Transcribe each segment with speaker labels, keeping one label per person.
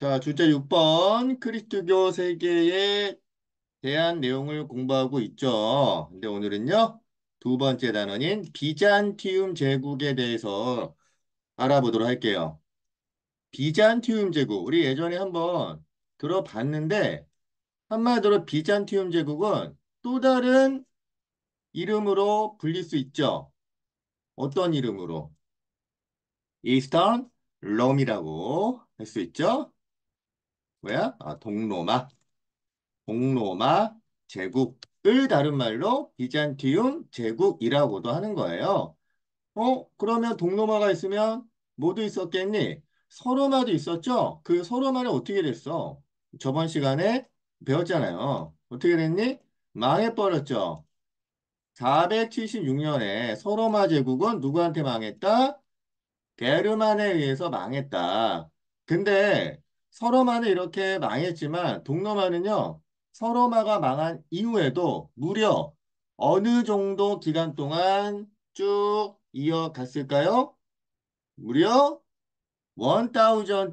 Speaker 1: 자, 주제 6번 크리스토교 세계에 대한 내용을 공부하고 있죠. 근데 오늘은요, 두 번째 단원인 비잔티움 제국에 대해서 알아보도록 할게요. 비잔티움 제국, 우리 예전에 한번 들어봤는데, 한마디로 비잔티움 제국은 또 다른 이름으로 불릴 수 있죠. 어떤 이름으로? 이스턴 롬이라고 할 수 있죠. 뭐야? 동로마. 동로마 제국을 다른 말로 비잔티움 제국이라고도 하는 거예요. 그러면 동로마가 있으면 뭐도 있었겠니? 서로마도 있었죠? 그 서로마는 어떻게 됐어? 저번 시간에 배웠잖아요. 어떻게 됐니? 망해버렸죠. 476년에 서로마 제국은 누구한테 망했다? 게르만에 의해서 망했다. 근데 서로마는 이렇게 망했지만 동로마는요, 서로마가 망한 이후에도 무려 어느 정도 기간 동안 쭉 이어갔을까요? 무려 1000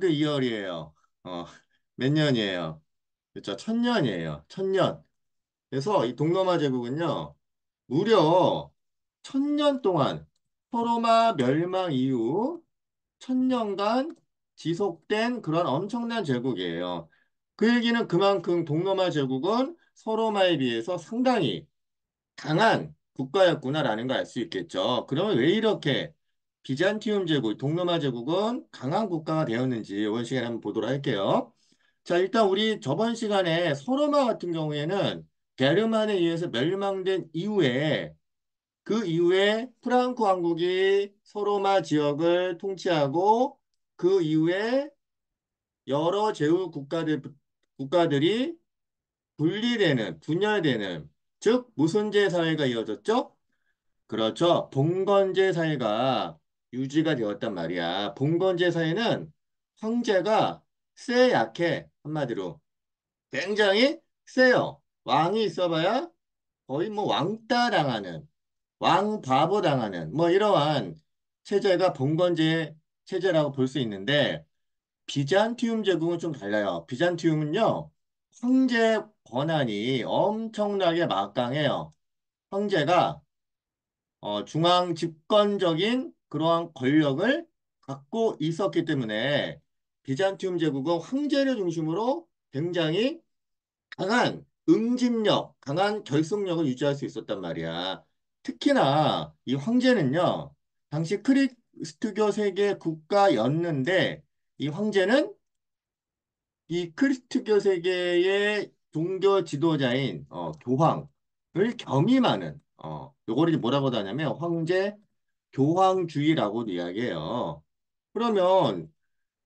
Speaker 1: year이에요. 어, 몇 년이에요? 그렇죠. 1000년이에요. 1000년. 그래서 이 동로마 제국은요, 무려 1000년 동안 서로마 멸망 이후 1000년간 지속된 그런 엄청난 제국이에요. 그 얘기는 그만큼 동로마 제국은 서로마에 비해서 상당히 강한 국가였구나라는 걸 알 수 있겠죠. 그러면 왜 이렇게 비잔티움 제국, 동로마 제국은 강한 국가가 되었는지 이번 시간에 한번 보도록 할게요. 자, 일단 우리 저번 시간에 서로마 같은 경우에는 게르만에 의해서 멸망된 이후에 그 이후에 프랑크 왕국이 서로마 지역을 통치하고 그 이후에 여러 제후 국가들이 분리되는, 분열되는, 즉 무슨제 사회가 이어졌죠? 그렇죠. 봉건제 사회가 유지가 되었단 말이야. 봉건제 사회는 황제가 쎄 약해, 한마디로. 굉장히 세요. 왕이 있어봐야 거의 뭐 왕따 당하는 왕바보 당하는 뭐 이러한 체제가 봉건제 체제라고 볼 수 있는데 비잔티움 제국은 좀 달라요. 비잔티움은요, 황제 권한이 엄청나게 막강해요. 황제가 중앙 집권적인 그러한 권력을 갖고 있었기 때문에 비잔티움 제국은 황제를 중심으로 굉장히 강한 응집력, 강한 결속력을 유지할 수 있었단 말이야. 특히나 이 황제는요, 당시 크리스트교 세계 국가였는데, 이 황제는 이 크리스트교 세계의 종교 지도자인 교황을 겸임하는 요거를 뭐라고도 하냐면 황제 교황주의라고도 이야기해요. 그러면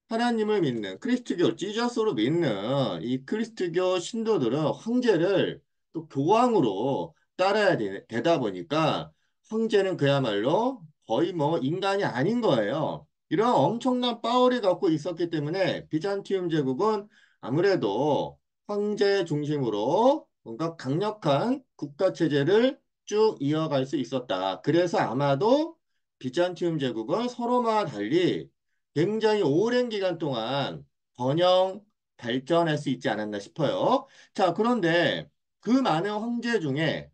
Speaker 1: 하나님을 믿는 크리스트교, 지저스로 믿는 이 크리스트교 신도들은 황제를 또 교황으로 따라야 되다 보니까 황제는 그야말로 거의 뭐 인간이 아닌 거예요. 이런 엄청난 파워를 갖고 있었기 때문에 비잔티움 제국은 아무래도 황제 중심으로 뭔가 강력한 국가 체제를 쭉 이어갈 수 있었다. 그래서 아마도 비잔티움 제국은 서로마와 달리 굉장히 오랜 기간 동안 번영, 발전할 수 있지 않았나 싶어요. 자, 그런데 그 많은 황제 중에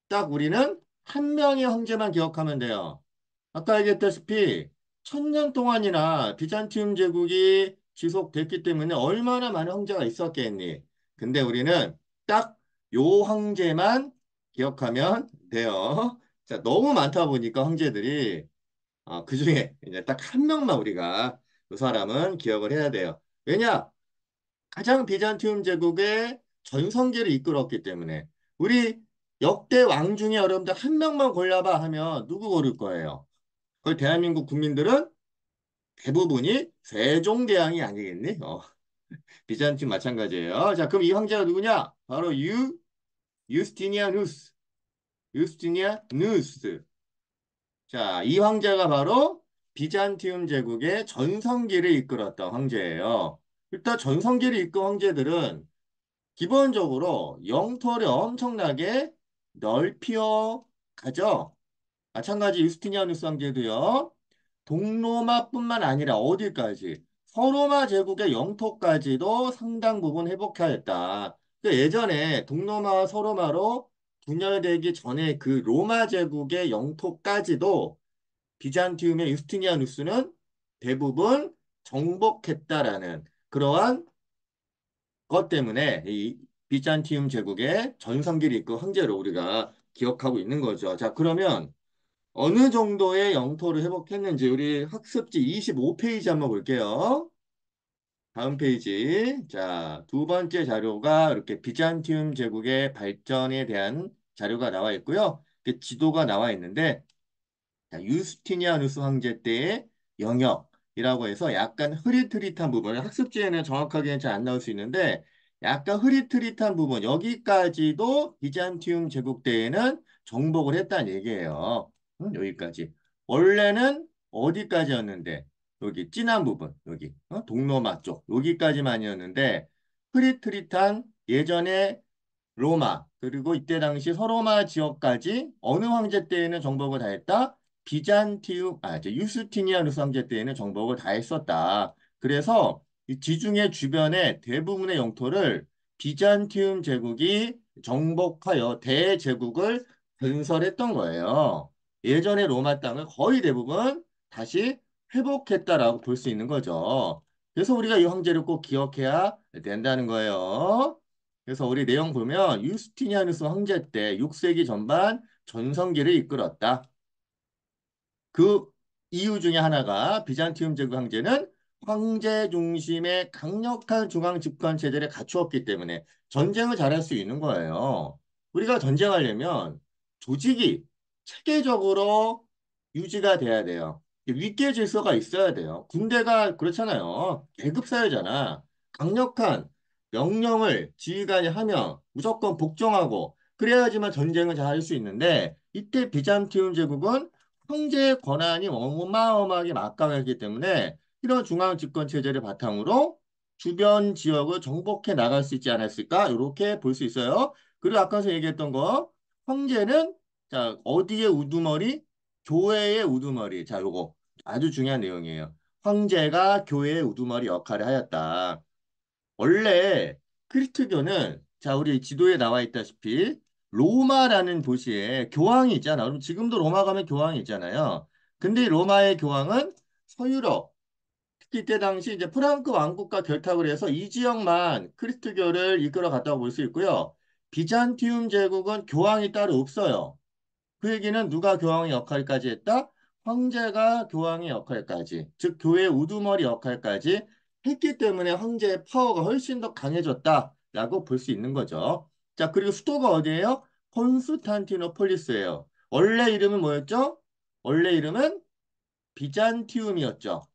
Speaker 1: 딱 우리는 한 명의 황제만 기억하면 돼요. 아까 얘기했다시피 1000년 동안이나 비잔티움 제국이 지속됐기 때문에 얼마나 많은 황제가 있었겠니? 근데 우리는 딱 요 황제만 기억하면 돼요. 자, 너무 많다 보니까 황제들이 그 중에 이제 딱 한 명만 우리가 그 사람은 기억을 해야 돼요. 왜냐? 가장 비잔티움 제국의 전성기를 이끌었기 때문에 우리 역대 왕 중에 여러분들 한 명만 골라봐 하면 누구 고를 거예요? 거의 대한민국 국민들은 대부분이 세종대왕이 아니겠니? 비잔티움 마찬가지예요. 자, 그럼 이 황제가 누구냐? 바로 유스티니아누스. 유스티니아누스. 자, 이 황제가 바로 비잔티움 제국의 전성기를 이끌었던 황제예요. 일단 전성기를 이끈 황제들은 기본적으로 영토를 엄청나게 넓혀 가죠. 마찬가지 유스티니아누스 황제도요. 동로마뿐만 아니라 어디까지? 서로마 제국의 영토까지도 상당 부분 회복하였다. 예전에 동로마와 서로마로 분열되기 전에 그 로마 제국의 영토까지도 비잔티움의 유스티니아누스는 대부분 정복했다라는 그러한 것 때문에 이 비잔티움 제국의 전성기를 이끈 황제로 우리가 기억하고 있는 거죠. 자, 그러면 어느 정도의 영토를 회복했는지 우리 학습지 25페이지 한번 볼게요. 다음 페이지. 자, 두 번째 자료가 이렇게 비잔티움 제국의 발전에 대한 자료가 나와 있고요. 이렇게 지도가 나와 있는데 자, 유스티니아누스 황제 때의 영역이라고 해서 약간 흐릿흐릿한 부분, 학습지에는 정확하게 잘 안 나올 수 있는데 약간 흐릿흐릿한 부분, 여기까지도 비잔티움 제국 때에는 정복을 했다는 얘기예요. 여기까지. 원래는 어디까지였는데 여기 진한 부분, 여기 동로마 쪽, 여기까지만이었는데 흐릿흐릿한 예전에 로마, 그리고 이때 당시 서로마 지역까지 어느 황제 때에는 정복을 다 했다? 이제 유스티니아누스 황제 때에는 정복을 다 했었다. 그래서 이 지중해 주변의 대부분의 영토를 비잔티움 제국이 정복하여 대제국을 건설했던 거예요. 예전의 로마 땅을 거의 대부분 다시 회복했다라고 볼 수 있는 거죠. 그래서 우리가 이 황제를 꼭 기억해야 된다는 거예요. 그래서 우리 내용 보면 유스티니아누스 황제 때 6세기 전반 전성기를 이끌었다. 그 이유 중에 하나가 비잔티움 제국 황제는 황제 중심의 강력한 중앙 집권 체제를 갖추었기 때문에 전쟁을 잘할 수 있는 거예요. 우리가 전쟁하려면 조직이 체계적으로 유지가 돼야 돼요. 윗계 질서가 있어야 돼요. 군대가 그렇잖아요. 계급 사회잖아. 강력한 명령을 지휘관이 하면 무조건 복종하고 그래야지만 전쟁을 잘 할 수 있는데 이때 비잔티움 제국은 황제의 권한이 어마어마하게 막강하기 때문에 이런 중앙 집권 체제를 바탕으로 주변 지역을 정복해 나갈 수 있지 않았을까? 이렇게 볼 수 있어요. 그리고 아까서 얘기했던 거 황제는 자 어디의 우두머리? 교회의 우두머리. 자 요거 아주 중요한 내용이에요. 황제가 교회의 우두머리 역할을 하였다. 원래 크리스트교는 자 우리 지도에 나와 있다시피 로마라는 도시에 교황이 있잖아. 그럼 지금도 로마 가면 교황이 있잖아요. 근데 이 로마의 교황은 서유럽 특히 이때 당시 이제 프랑크 왕국과 결탁을 해서 이 지역만 크리스트교를 이끌어 갔다고 볼 수 있고요. 비잔티움 제국은 교황이 따로 없어요. 그 얘기는 누가 교황의 역할까지 했다? 황제가 교황의 역할까지, 즉 교회의 우두머리 역할까지 했기 때문에 황제의 파워가 훨씬 더 강해졌다라고 볼 수 있는 거죠. 자, 그리고 수도가 어디예요? 콘스탄티노폴리스예요. 원래 이름은 뭐였죠? 원래 이름은 비잔티움이었죠.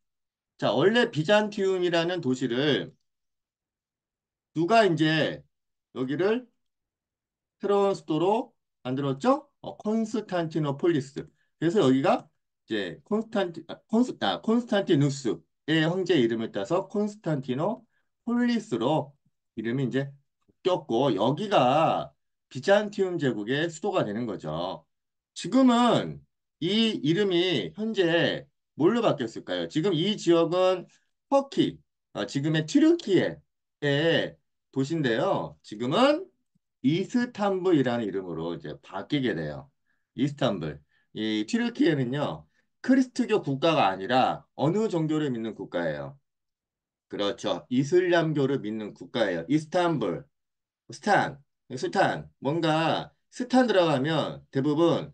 Speaker 1: 자, 원래 비잔티움이라는 도시를 누가 이제 여기를 새로운 수도로 만들었죠? 콘스탄티노폴리스. 그래서 여기가 이제 콘스탄티누스의 황제 이름을 따서 콘스탄티노폴리스로 이름이 이제 바뀌었고 여기가 비잔티움 제국의 수도가 되는 거죠. 지금은 이 이름이 현재 뭘로 바뀌었을까요? 지금 이 지역은 터키, 지금의 튀르키예의 도시인데요. 지금은 이스탄불이라는 이름으로 이제 바뀌게 돼요. 이스탄불. 이 튀르키예는요, 크리스트교 국가가 아니라 어느 종교를 믿는 국가예요. 그렇죠. 이슬람교를 믿는 국가예요. 이스탄불, 스탄. 뭔가 스탄 들어가면 대부분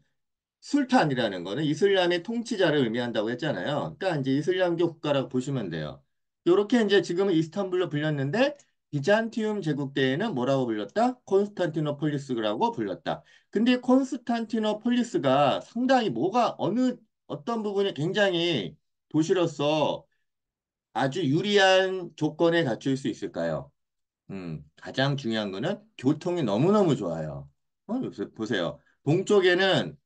Speaker 1: 술탄이라는 거는 이슬람의 통치자를 의미한다고 했잖아요. 그러니까 이제 이슬람교 국가라고 보시면 돼요. 이렇게 이제 지금은 이스탄불로 불렸는데 비잔티움 제국 때에는 뭐라고 불렸다? 콘스탄티노폴리스라고 불렸다. 근데 콘스탄티노폴리스가 상당히 뭐가 어떤 부분이 굉장히 도시로서 아주 유리한 조건에 갖출 수 있을까요? 가장 중요한 거는 교통이 너무너무 좋아요. 보세요. 동쪽에는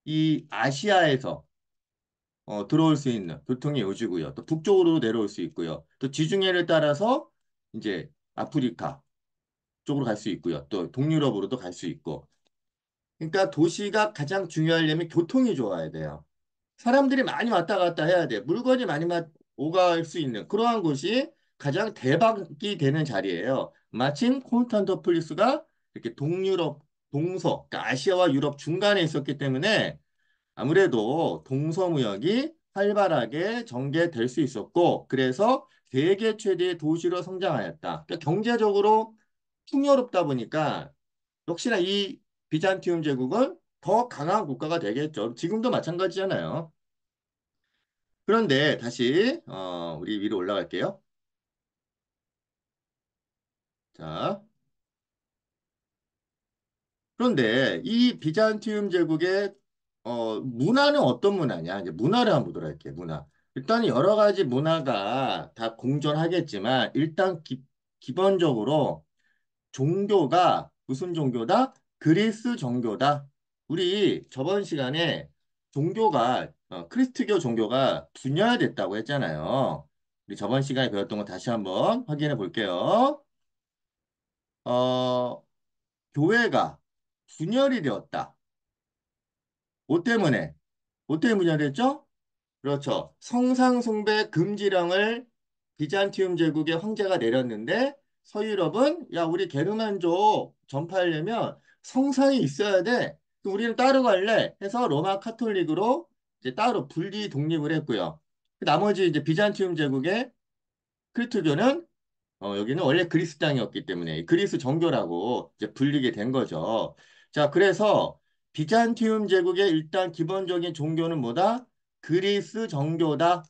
Speaker 1: 이 아시아에서 들어올 수 있는 교통의 요지고요. 또 북쪽으로 내려올 수 있고요. 또 지중해를 따라서 이제 아프리카 쪽으로 갈 수 있고요. 또 동유럽으로도 갈 수 있고. 그러니까 도시가 가장 중요하려면 교통이 좋아야 돼요. 사람들이 많이 왔다 갔다 해야 돼. 물건이 많이 오갈 수 있는 그러한 곳이 가장 대박이 되는 자리예요. 마침 콘스탄티노플리스가 이렇게 동유럽, 그러니까 아시아와 유럽 중간에 있었기 때문에 아무래도 동서무역이 활발하게 전개될 수 있었고, 그래서 세계 최대의 도시로 성장하였다. 그러니까 경제적으로 풍요롭다 보니까 역시나 이 비잔티움 제국은 더 강한 국가가 되겠죠. 지금도 마찬가지잖아요. 그런데 다시 우리 위로 올라갈게요. 자, 그런데 이 비잔티움 제국의 문화는 어떤 문화냐? 이제 문화를 한번 보도록 할게요. 문화. 일단 여러 가지 문화가 다 공존하겠지만 일단 기본적으로 종교가 무슨 종교다? 그리스 종교다. 우리 저번 시간에 종교가 크리스트교 종교가 분열됐다고 했잖아요. 우리 저번 시간에 배웠던 거 다시 한번 확인해 볼게요. 어, 교회가 분열이 되었다. 뭐 때문에? 뭐 때문에 분열됐죠? 그렇죠. 성상 숭배 금지령을 비잔티움 제국의 황제가 내렸는데 서유럽은 야 우리 게르만족 전파하려면 성상이 있어야 돼. 그럼 우리는 따로 갈래 해서 로마 카톨릭으로 이제 따로 분리 독립을 했고요. 나머지 이제 비잔티움 제국의 크리스토교는 여기는 원래 그리스 땅이었기 때문에 그리스 정교라고 이제 불리게 된 거죠. 자, 그래서 비잔티움 제국의 일단 기본적인 종교는 뭐다? 그리스 정교다.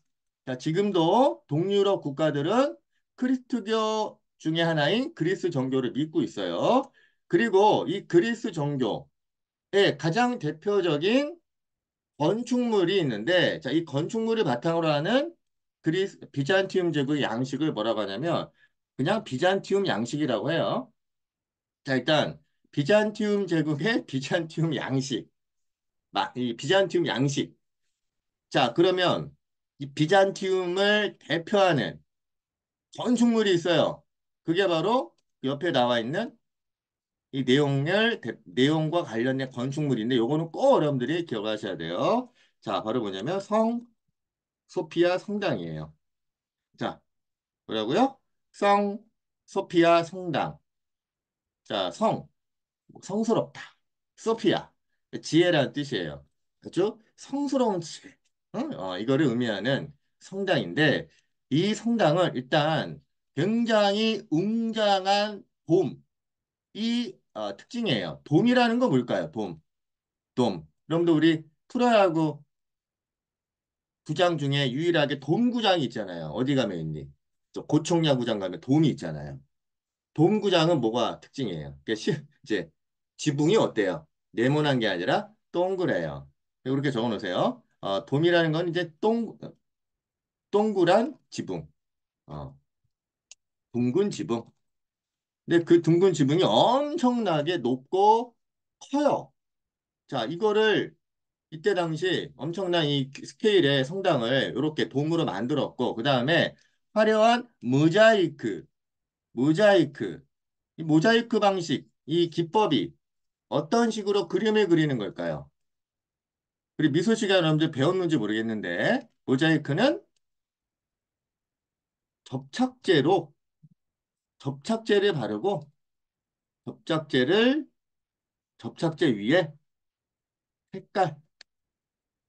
Speaker 1: 자, 지금도 동유럽 국가들은 크리스트교 중에 하나인 그리스 정교를 믿고 있어요. 그리고 이 그리스 정교의 가장 대표적인 건축물이 있는데, 자, 이 건축물을 바탕으로 하는 비잔티움 제국의 양식을 뭐라고 하냐면, 그냥 비잔티움 양식이라고 해요. 자, 일단, 비잔티움 제국의 비잔티움 양식. 이 비잔티움 양식. 자, 그러면 이 비잔티움을 대표하는 건축물이 있어요. 그게 바로 옆에 나와 있는 이 내용과 관련된 건축물인데, 요거는 꼭 여러분들이 기억하셔야 돼요. 자, 바로 뭐냐면 소피아 성당이에요. 자, 뭐라고요? 소피아 성당. 자, 성스럽다. 소피아. 지혜라는 뜻이에요. 그죠? 성스러운 지혜. 응? 이거를 의미하는 성당인데, 이 성당은 일단 굉장히 웅장한 돔이 특징이에요. 돔이라는 건 뭘까요? 돔. 여러분들 우리 프로야구 구장 중에 유일하게 돔구장이 있잖아요. 어디 가면 있니? 저 고척야구장 가면 돔이 있잖아요. 돔구장은 뭐가 특징이에요? 이제 지붕이 어때요? 네모난 게 아니라 동그래요. 이렇게 적어 놓으세요. 돔이라는 건 이제 동그란 지붕. 어, 둥근 지붕. 근데 그 둥근 지붕이 엄청나게 높고 커요. 자, 이거를 이때 당시 엄청난 이 스케일의 성당을 이렇게 돔으로 만들었고, 그 다음에 화려한 모자이크, 이 모자이크 방식, 이 기법이 어떤 식으로 그림을 그리는 걸까요? 우리 미술 시간 여러분들 배웠는지 모르겠는데, 모자이크는 접착제로, 접착제를 바르고, 접착제를, 접착제 위에 색깔,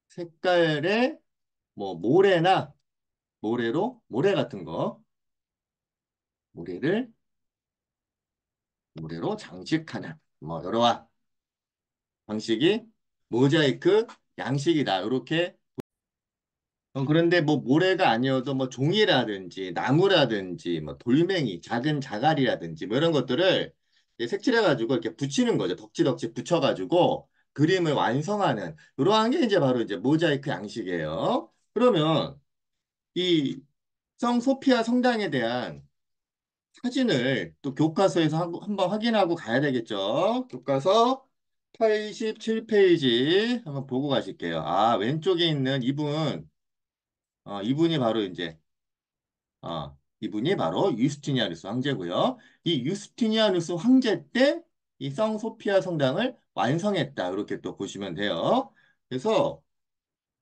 Speaker 1: 색깔의 뭐 모래 같은 거, 모래를, 모래로 장식하는, 뭐, 여러 방식이 모자이크 양식이다. 이렇게. 그런데 뭐 모래가 아니어도 뭐 종이라든지 나무라든지 뭐 돌멩이, 작은 자갈이라든지 뭐 이런 것들을 이제 색칠해가지고 이렇게 붙이는 거죠. 덕지덕지 붙여가지고 그림을 완성하는 이러한 게 이제 바로 이제 모자이크 양식이에요. 그러면 이 성 소피아 성당에 대한 사진을 또 교과서에서 한번 확인하고 가야 되겠죠. 교과서 87페이지 한번 보고 가실게요. 왼쪽에 있는 이분이 바로 유스티니아누스 황제고요. 이 유스티니아누스 황제 때 이 성 소피아 성당을 완성했다. 이렇게 또 보시면 돼요. 그래서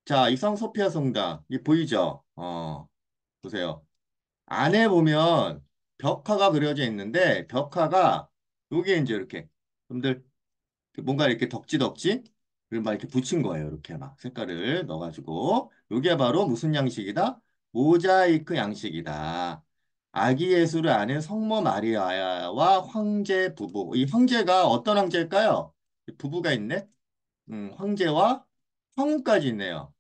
Speaker 1: 자, 이 성 소피아 성당 이 보이죠? 보세요. 안에 보면 벽화가 그려져 있는데 벽화가 여기에 이제 이렇게 여러분들 뭔가 이렇게 덕지덕지 그리고 막 이렇게 붙인 거예요. 이렇게 막 색깔을 넣어가지고 이게 바로 무슨 양식이다? 모자이크 양식이다. 아기 예수를 아는 성모 마리아와 황제 부부. 이 황제가 어떤 황제일까요? 부부가 있네. 황제와 황후까지 있네요.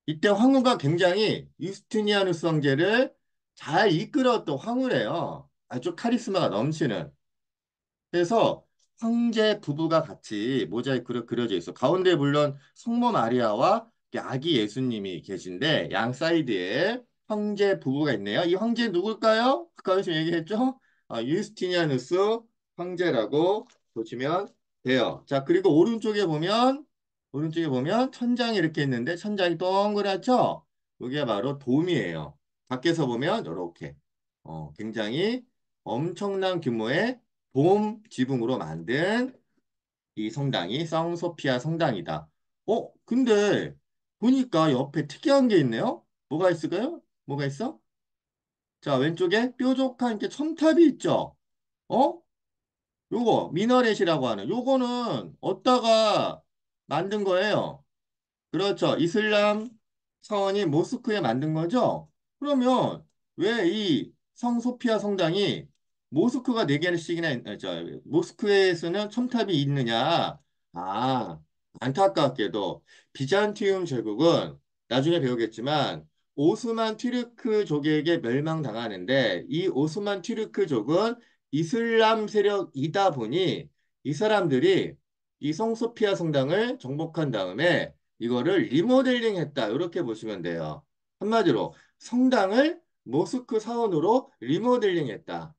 Speaker 1: 이때 황후가 굉장히 유스티니아누스 황제를 잘 이끌었던 황후래요. 아주 카리스마가 넘치는. 그래서 황제 부부가 같이 모자이크로 그려져 있어. 가운데 물론 성모 마리아와 아기 예수님이 계신데 양 사이드에 황제 부부가 있네요. 이 황제 누굴까요? 아까 좀 얘기했죠? 유스티니아누스 황제라고 보시면 돼요. 자, 그리고 오른쪽에 보면 천장이 이렇게 있는데 천장이 동그랗죠? 이게 바로 돔이에요. 밖에서 보면 이렇게 굉장히 엄청난 규모의 돔 지붕으로 만든 이 성당이 성소피아 성당이다. 근데 보니까 옆에 특이한 게 있네요. 뭐가 있을까요? 뭐가 있어? 자, 왼쪽에 뾰족한 이렇게 첨탑이 있죠. 어? 요거 미너렛이라고 하는 요거는 어디다가 만든 거예요? 그렇죠. 이슬람 사원이 모스크에 만든 거죠? 그러면 왜 이 성소피아 성당이 모스크가 네 개씩이나 모스크에서는 첨탑이 있느냐? 아, 안타깝게도 비잔티움 제국은 나중에 배우겠지만 오스만 튀르크족에게 멸망당하는데 이 오스만 튀르크족은 이슬람 세력이다 보니 이 사람들이 이 성소피아 성당을 정복한 다음에 이거를 리모델링 했다. 이렇게 보시면 돼요. 한마디로 성당을 모스크 사원으로 리모델링 했다.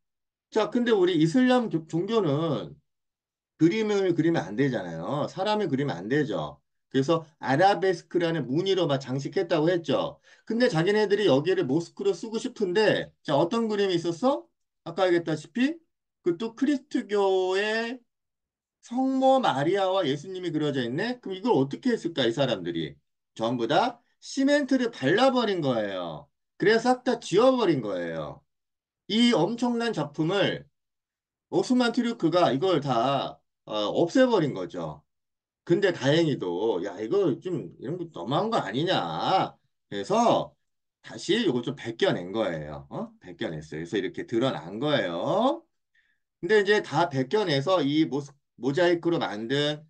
Speaker 1: 자, 근데 우리 이슬람 종교는 그림을 그리면 안 되잖아요. 사람을 그리면 안 되죠. 그래서 아라베스크라는 무늬로 막 장식했다고 했죠. 근데 자기네들이 여기를 모스크로 쓰고 싶은데, 자, 어떤 그림이 있었어? 아까 얘기했다시피, 그 또 크리스트교의 성모 마리아와 예수님이 그려져 있네? 그럼 이걸 어떻게 했을까, 이 사람들이? 전부 다 시멘트를 발라버린 거예요. 그래서 싹 다 지워버린 거예요. 이 엄청난 작품을 오스만 투르크가 이걸 다 없애버린 거죠. 근데 다행히도, 야, 이거 좀, 이런 거 너무한 거 아니냐. 그래서 다시 이거 좀 벗겨낸 거예요. 벗겨냈어요. 그래서 이렇게 드러난 거예요. 근데 이제 다 벗겨내서 이 모자이크로 만든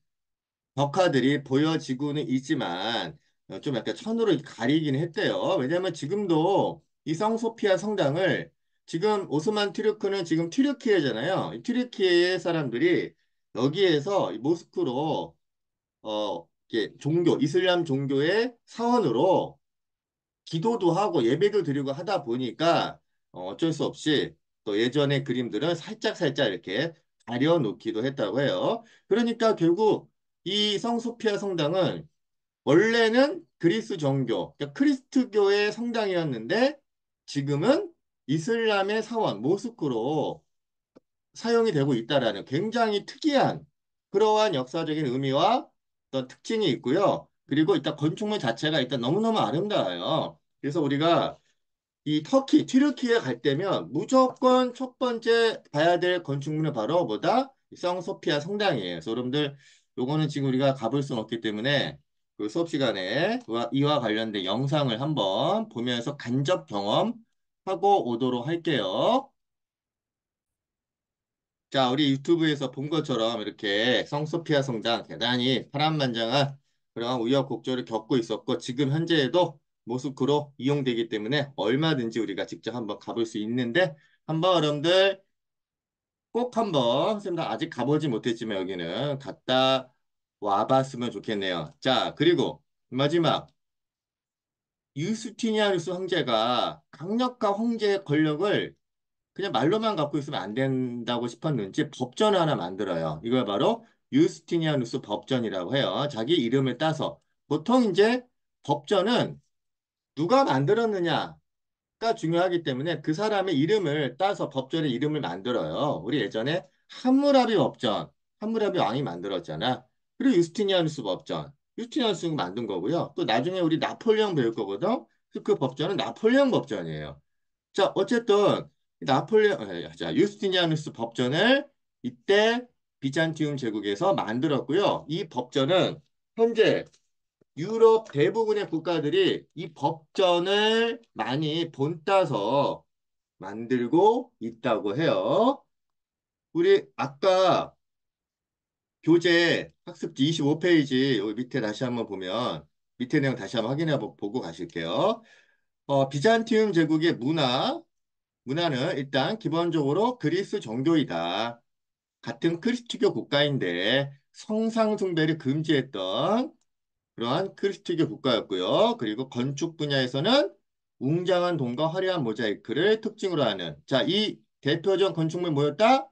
Speaker 1: 벽화들이 보여지고는 있지만 좀 약간 천으로 가리긴 했대요. 왜냐하면 지금도 이 성소피아 성당을 지금 오스만 튀르크는 지금 튀르키예잖아요. 이 튀르키예의 사람들이 여기에서 이 모스크로 이게 종교 이슬람 종교의 사원으로 기도도 하고 예배도 드리고 하다 보니까 어쩔 수 없이 또 예전의 그림들은 살짝살짝 이렇게 가려놓기도 했다고 해요. 그러니까 결국 이 성소피아 성당은 원래는 그리스 정교, 그러니까 크리스트교의 성당이었는데 지금은 이슬람의 사원, 모스크로 사용이 되고 있다라는 굉장히 특이한 그러한 역사적인 의미와 어떤 특징이 있고요. 그리고 일단 건축물 자체가 일단 너무너무 아름다워요. 그래서 우리가 이 터키, 튀르키예 갈 때면 무조건 첫 번째 봐야 될 건축물은 바로 뭐다? 이 성소피아 성당이에요. 그래서 여러분들 요거는 지금 우리가 가볼 수는 없기 때문에 그 수업 시간에 이와 관련된 영상을 한번 보면서 간접 경험하고 오도록 할게요. 자, 우리 유튜브에서 본 것처럼 이렇게 성소피아 성당 대단히 파란만장한 그런 우여곡절을 겪고 있었고 지금 현재에도 모스크로 이용되기 때문에 얼마든지 우리가 직접 한번 가볼 수 있는데 한번 여러분들 꼭 한번 선생님들 아직 가보지 못했지만 여기는 갔다 와봤으면 좋겠네요. 자, 그리고 마지막 유스티니아누스 황제가 강력한 황제의 권력을 그냥 말로만 갖고 있으면 안 된다고 싶었는지 법전을 하나 만들어요. 이걸 바로 유스티니아누스 법전이라고 해요. 자기 이름을 따서. 보통 이제 법전은 누가 만들었느냐가 중요하기 때문에 그 사람의 이름을 따서 법전의 이름을 만들어요. 우리 예전에 함무라비 법전, 함무라비 왕이 만들었잖아. 그리고 유스티니아누스 법전, 유스티니아누스가 만든 거고요. 또 나중에 우리 나폴레옹 배울 거거든. 그래서 그 법전은 나폴레옹 법전이에요. 자, 어쨌든 자, 유스티니아누스 법전을 이때 비잔티움 제국에서 만들었고요. 이 법전은 현재 유럽 대부분의 국가들이 이 법전을 많이 본따서 만들고 있다고 해요. 우리 아까 교재 학습지 25페이지 여기 밑에 다시 한번 보면 밑에 내용 다시 한번 보고 가실게요. 비잔티움 제국의 문화는 일단 기본적으로 그리스 종교이다. 같은 크리스트교 국가인데 성상 숭배를 금지했던 그러한 크리스트교 국가였고요. 그리고 건축 분야에서는 웅장한 동과 화려한 모자이크를 특징으로 하는 자, 이 대표적 건축물 뭐였다?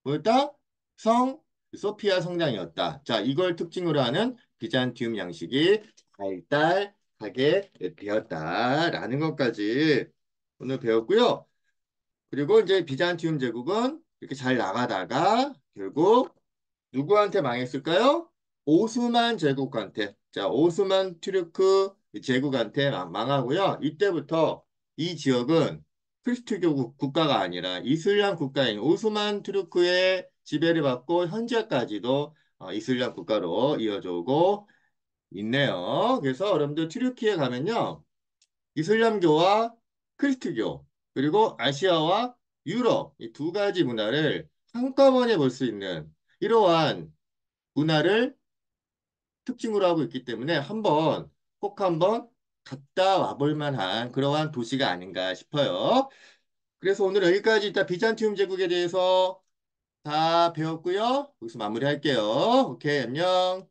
Speaker 1: 뭐였다? 성 소피아 성당이었다. 자, 이걸 특징으로 하는 비잔티움 양식이 발달하게 되었다라는 것까지 오늘 배웠고요. 그리고 이제 비잔티움 제국은 이렇게 잘 나가다가 결국 누구한테 망했을까요? 오스만 제국한테. 자, 오스만 투르크 제국한테 망하고요. 이때부터 이 지역은 크리스트교 국가가 아니라 이슬람 국가인 오스만 투르크의 지배를 받고 현재까지도 이슬람 국가로 이어져 오고 있네요. 그래서 여러분들 튀르키예 가면요. 이슬람교와 크리스트교 그리고 아시아와 유럽 이 두 가지 문화를 한꺼번에 볼 수 있는 이러한 문화를 특징으로 하고 있기 때문에 꼭 한번 갔다 와볼 만한 그러한 도시가 아닌가 싶어요. 그래서 오늘 여기까지 일단 비잔티움 제국에 대해서 다 배웠고요. 여기서 마무리할게요. 오케이, 안녕.